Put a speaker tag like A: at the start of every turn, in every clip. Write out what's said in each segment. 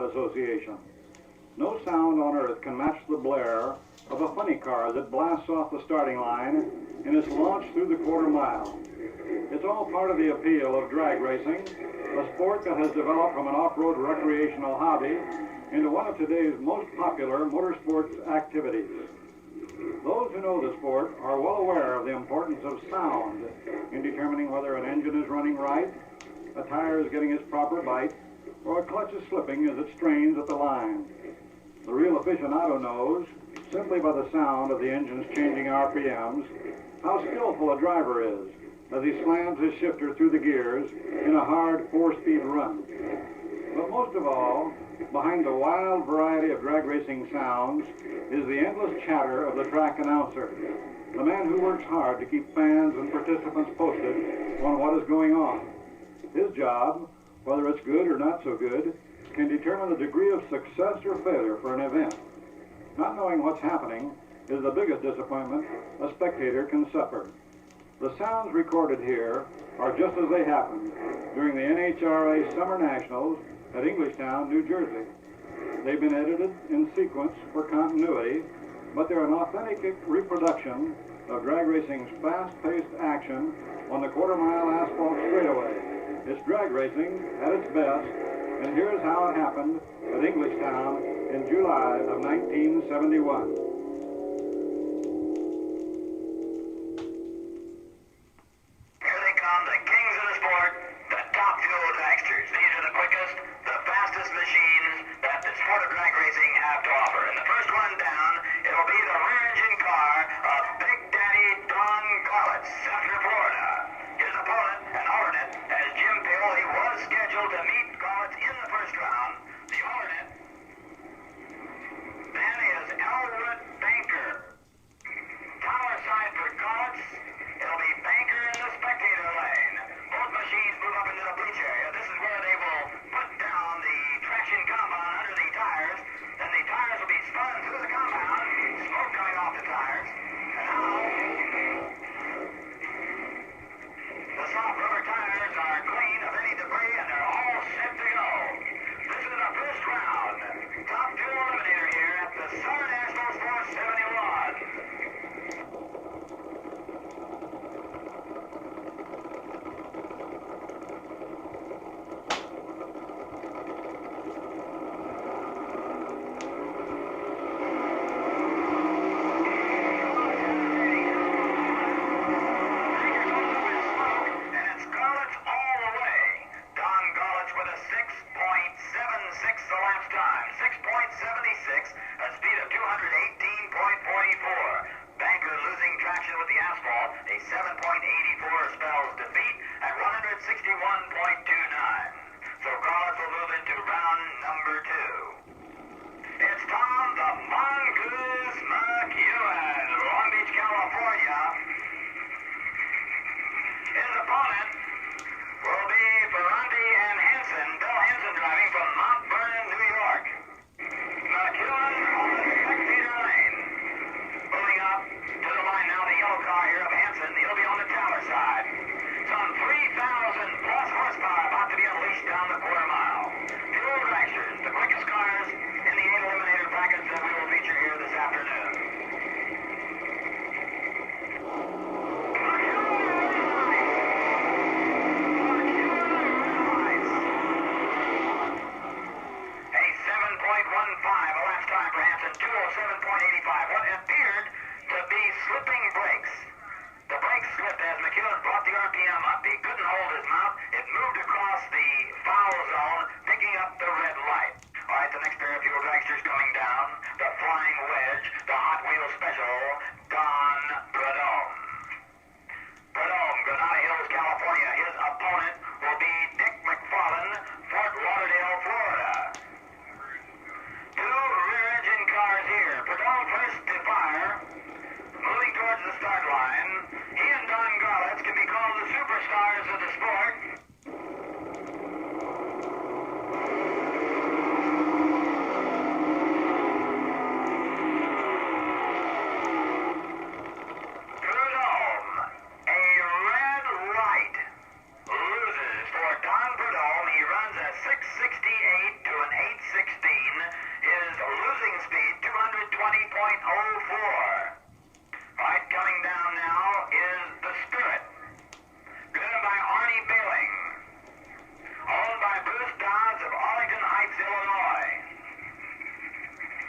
A: that association. No sound on earth can match the blare of a funny car that blasts off the starting line and is launched through the quarter mile. It's all part of the appeal of drag racing, a sport that has developed from an off-road recreational hobby into one of today's most popular motorsports activities. Those who know the sport are well aware of the importance of sound in determining whether an engine is running right, a tire is getting its proper bite, or a clutch is slipping as it strains at the line. The real aficionado knows, simply by the sound of the engine's changing RPMs, how skillful a driver is as he slams his shifter through the gears in a hard 4-speed run. But most of all, behind the wild variety of drag racing sounds is the endless chatter of the track announcer, the man who works hard to keep fans and participants posted on what is going on. His job, whether it's good or not so good, can determine the degree of success or failure for an event. Not knowing what's happening is the biggest disappointment a spectator can suffer. The sounds recorded here are just as they happened during the NHRA Summer Nationals at Englishtown, New Jersey. They've been edited in sequence for continuity, but they're an authentic reproduction of drag racing's fast-paced action on the quarter-mile asphalt straightaway. It's drag racing at its best, and here's how it happened at Englishtown in July of 1971.
B: Right, coming down now is the Spirit, driven by Arnie Bailing, owned by Bruce Dodds of Arlington Heights, Illinois.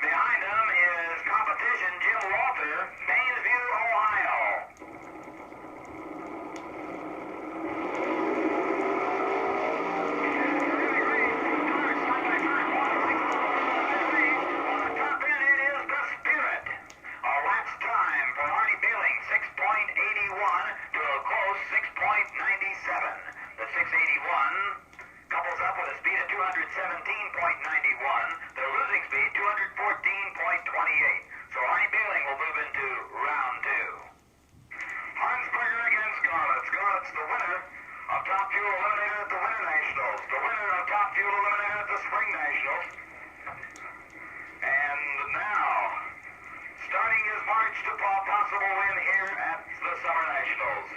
B: Behind him is competition Jim Walter, Painesview, Ohio. Possible win here at the Summer Nationals.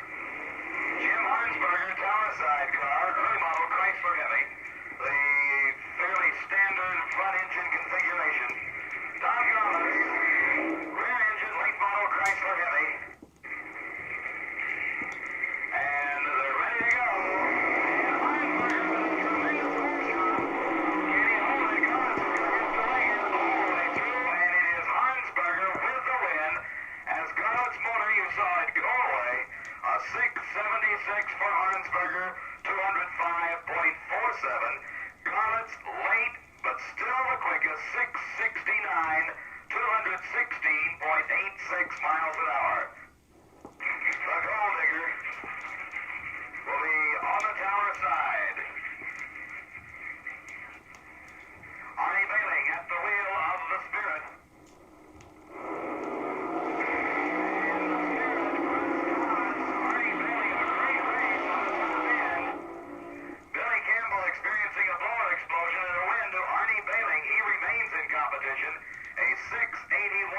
B: Jim Harnsberger, tower side car, early model Chrysler Heavy, the fairly standard front engine configuration. Tom Garland, rear engine late model Chrysler Heavy, and they're ready to go. And Harnsberger with a tremendous hole shot. Can he hold it? Garland's going to have to lay it all the way through, and it is Harnsberger with the win. As Garlett's motor, you saw it go away, a 676 for Harnsberger, 205.47. Garlett's late, but still the quickest, 669, 216.86 miles an hour. The Gold Digger will be on the tower side. Arnie Bailing at the wheel of the Spirit. A 681,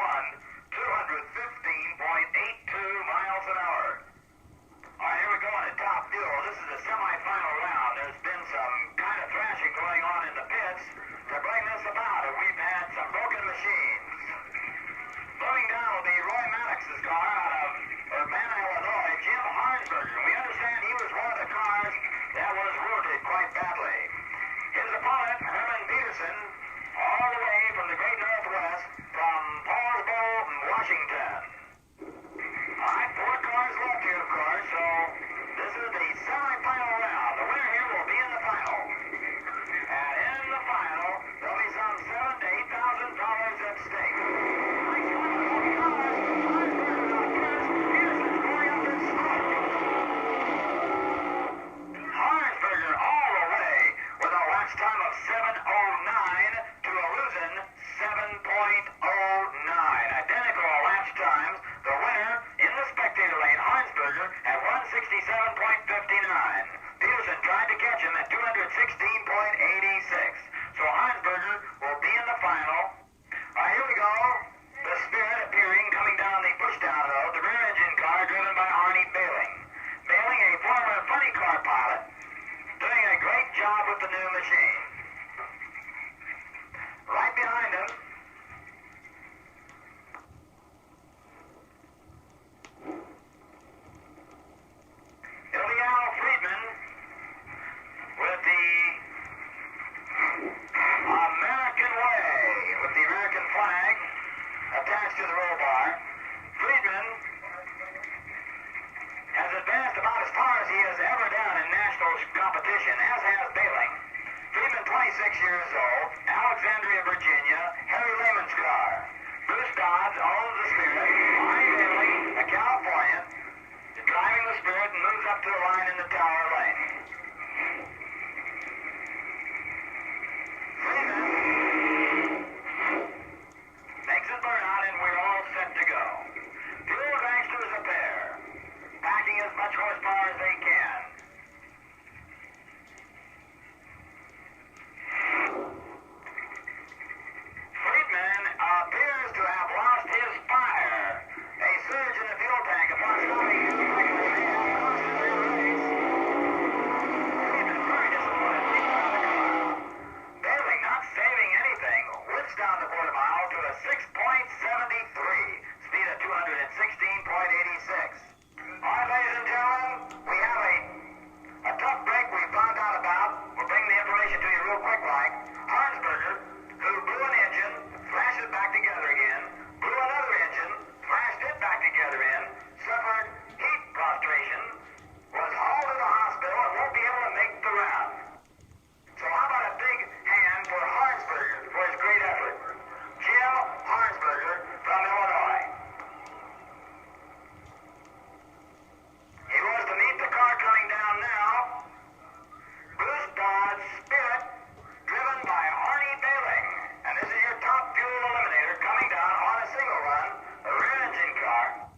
B: 215.82 miles an hour. All right, here we go on a top duel. This is the semifinal round. There's been some kind of thrashing going on in the pits to bring this about, and we've had some broken machines. Moving down will be Roy Maddox's car out of Urbana, Illinois, Jim Harnsberger. We understand he was one of the cars that was wounded quite badly. His opponent, Herman Peterson, all the way from the great Northwest, from Paulsboro, Washington. All right, 4 cars left here, of course, so this is the semifinal round. The winner here will be in the final. And in the final, there'll be some $7,000 to $8,000 at stake. Nice one with 4 cars. Harnsberger out first. Peterson's going up in smoke. Harnsberger all the way with a watch time of 7:09. To a losing 7.09. Identical elapsed times. The winner in the spectator lane, Harnsberger, at 167.59. Peterson tried to catch him at 216.86. So Harnsberger will be in the final. Here we go. The Spirit appearing coming down the pushdown road. The rear engine car driven by Arnie Bailing. Bailing, a former funny car pilot, doing a great job with the new machine. Right behind him, it'll be Al Friedman with the American Way, with the American flag attached to the roll bar. Friedman has advanced about as far as he has ever done in national competition, as has Bailing. Friedman, 26 years old, Alexandria, Virginia, Harry Lehman's car. Bruce Dodds owns the Spirit. Arnie Bailing, a Californian, is driving the Spirit and moves up to the line in the tower lane. Friedman makes a burnout and we're all set to go. Two gangsters a pair, packing as much horsepower as they can. Friedman speed of 216.86. All right, ladies and gentlemen, we have a tough break we found out about. We'll bring the information to you real quick like. Harnsberger, who blew an engine, flashed it back together again, blew another engine, flashed it back together in, suffered heat prostration, was hauled to the hospital and won't be able to make the round. So how about a big hand for Harnsberger for his great effort? Jim Harnsberger from Illinois. He was to meet the car coming down now. Bruce Dodd's Spirit, driven by Arnie Bailing. And this is your top fuel eliminator coming down on a single run, a rear engine car.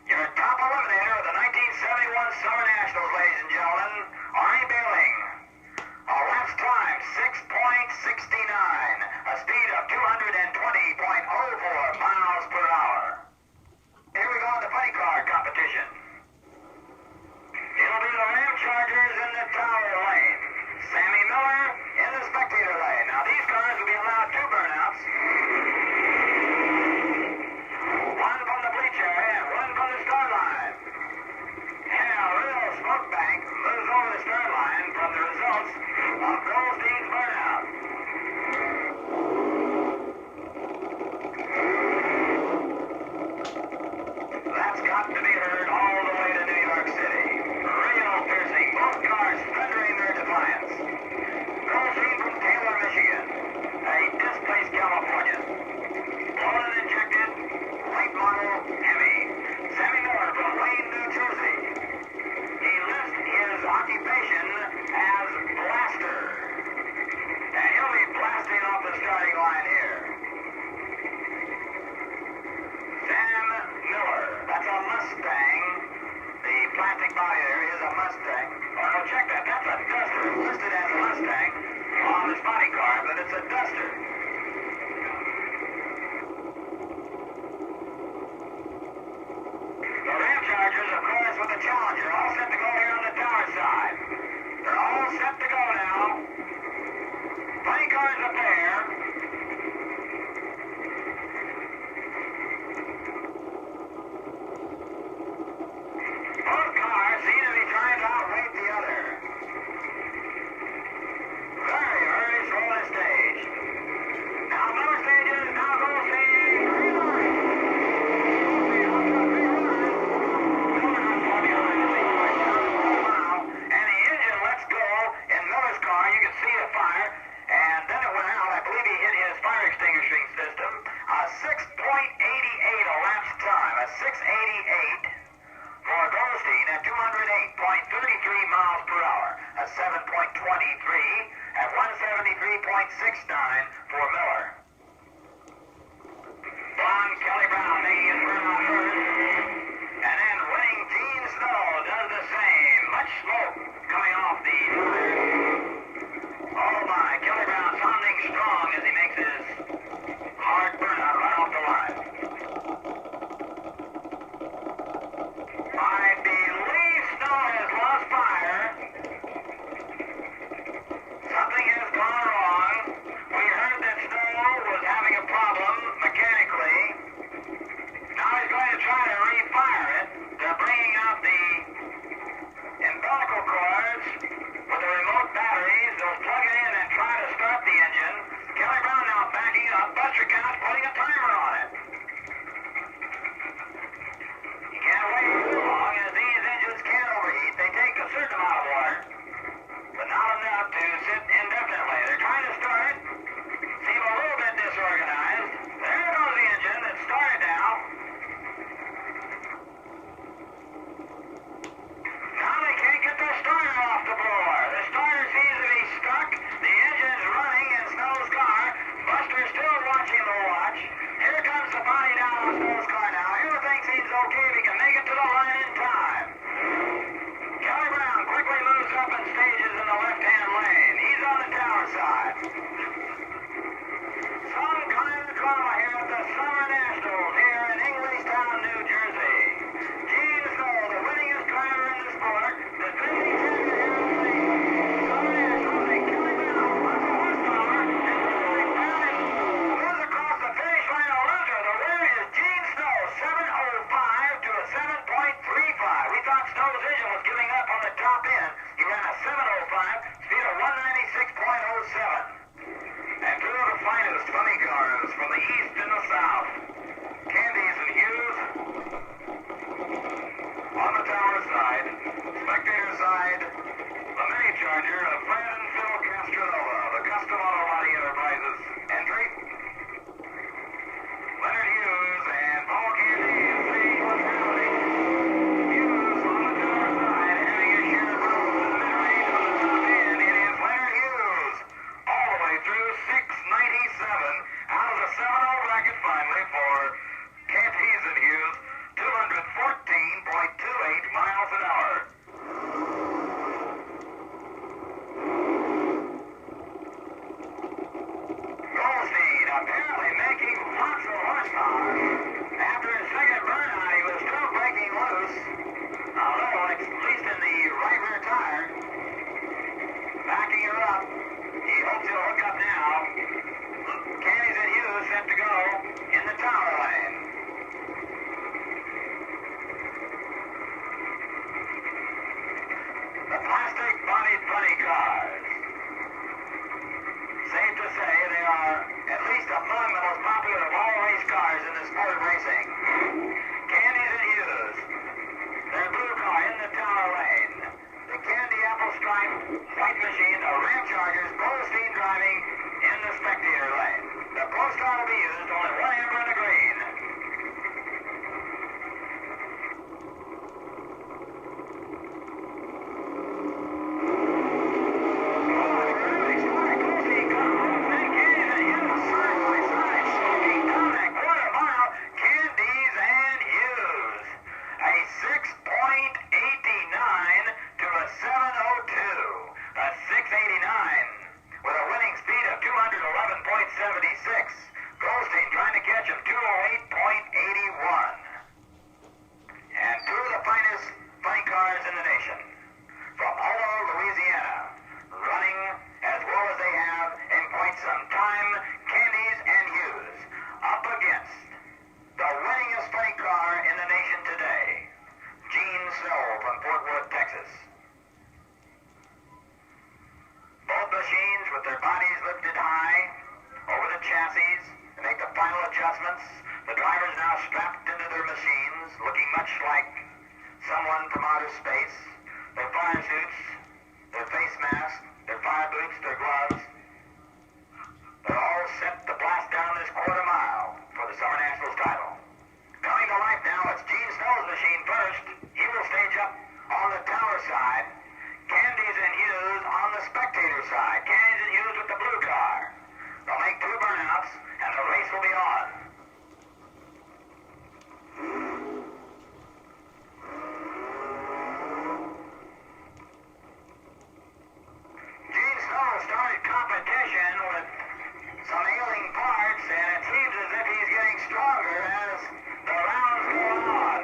B: Your top eliminator of the 1971 Summer Nationals, ladies and gentlemen, Arnie Bailing. A lapse time, 6.69. A speed of 220.04 miles per hour. Here we go in the funny car competition. It'll be the Ram Chargers in the Tower lane. Sammy Miller in the spectator lane. Now these cars will be allowed 2 burnouts. One from the bleacher and one from the start line. And a real smoke bank moves over the start line from the results of Goldstein's burnout. That's got to be heard all the way to New York City. Real piercing, both cars thundering their defiance. Goldstein from Taylor, Michigan. A displaced California. Blown and injected, late model Hemi. Sammy Miller from Wayne, New Jersey. He lists his occupation as blaster. And he'll be blasting off the starting line here. Sam Miller, that's a Mustang. The plastic body there is a Mustang. Oh, no, check that. That's a Duster. It's listed as a Mustang on this body card, but it's a Duster. The Ram Chargers, of course, with the Challenger, all set to go here on the tower side. They're all set to go now. Funny cars up there. Both cars seem to be trying to outweight the other. Very, very slow this stage. Now, Miller stages, now Goldstein. And the engine lets go in Miller's car. You can see the fire. And then it went out. I believe he hit his fire extinguishing system. A 6.88 elapsed time. A 6.88 for Goldstein at 208.33 miles per hour. A 7.23 at 173.69 for Miller. Don Kelly Brown making his burnout first. And then winning Gene Snow does the same. Much smoke coming off the tires. Oh my, Kelly Brown sounding strong as he makes his hard burnout right off the line. I believe Snow has lost fire. Something has gone wrong. We heard that Snow we thought Snow's engine was giving up on the top end. He ran a 705, speed of 196.07. And two of the finest funny cars from the east and the south. Candies and Hughes on the tower side. Spectator side, the mini charger of Fred and Phil Castronova, the Custom Auto Body Enterprises entry. Leonard Hughes and Paul Candy seeing what's happening. Hughes on the tower side, having his share of problems in the mid-range on the top end. It is Leonard Hughes all the way through 697 out of the 7-0 bracket finally for Candies and Hughes, 214.28 miles an hour. Goldstein apparently making lots of horsepower. After his second burnout, he was still breaking loose. Although, at least in the right rear tire. Backing her up. He hopes he'll hook up now. Candies and Hughes set to go in the tower lane. The plastic-bodied funny cars. Safe to say they are at least among the most popular of all race cars in the sport of racing. Candies and Hughes. Their blue car in the tower lane. The candy apple stripe white machine, a Ram Chargers, Goldstein driving in the spectator lane. The Pro Star will be used, only one amber in the green. Goldstein trying to catch him, 208.81. And two of the finest funny cars in the nation. From Omaha, Louisiana, running as well as they have in quite some time, Candies and Hughes, up against the winningest funny car in the nation today, Gene Snow from Fort Worth, Texas. Both machines with their bodies lifted high over the chassis to make the final adjustments. The drivers now strapped into their machines, looking much like someone from outer space. Their fire suits, their face masks, their fire boots, their gloves. They're all set to blast down this quarter mile for the Summer Nationals title. Coming to life now, it's Gene Snow's machine first. He will stage up on the tower side. Candies and Hughes on the spectator side. Candies and Hughes with the blue car. They'll make two burnouts, and the race will be on. Gene Snow started competition with some ailing parts, and it seems as if he's getting stronger as the rounds go on.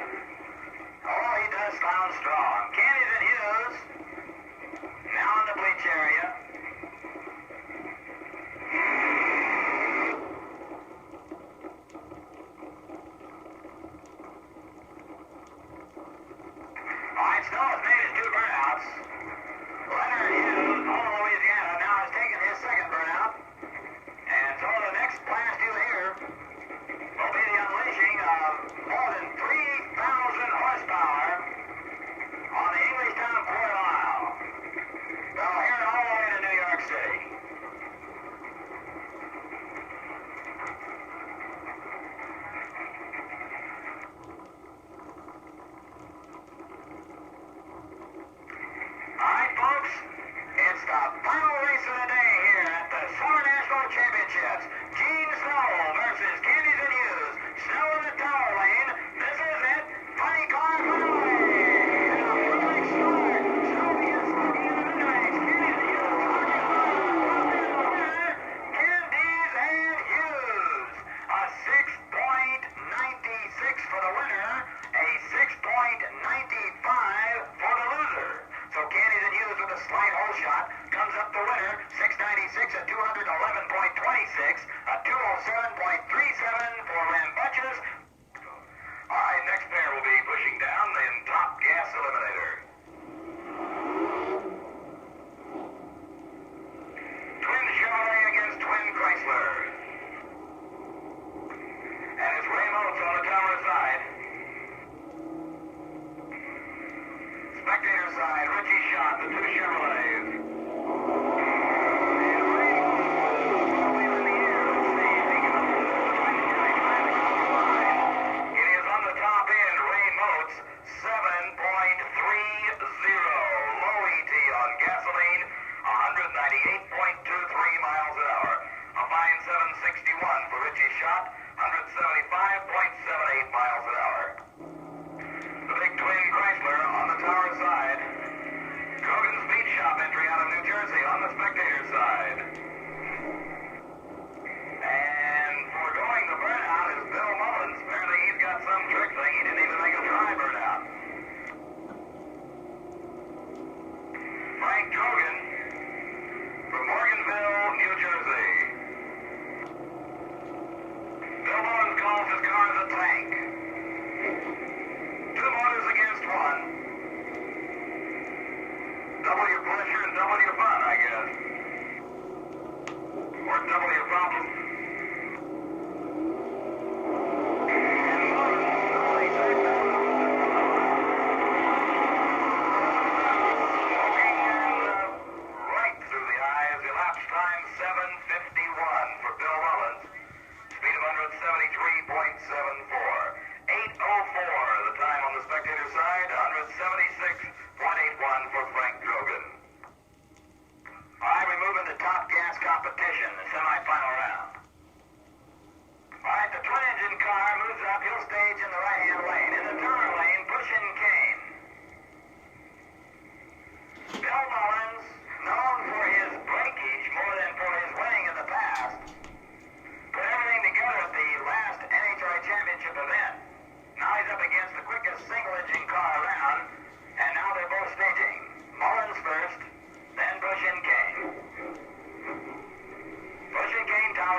B: spectator side, Richie Shot, the two Chevrolets.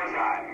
B: Englishtown.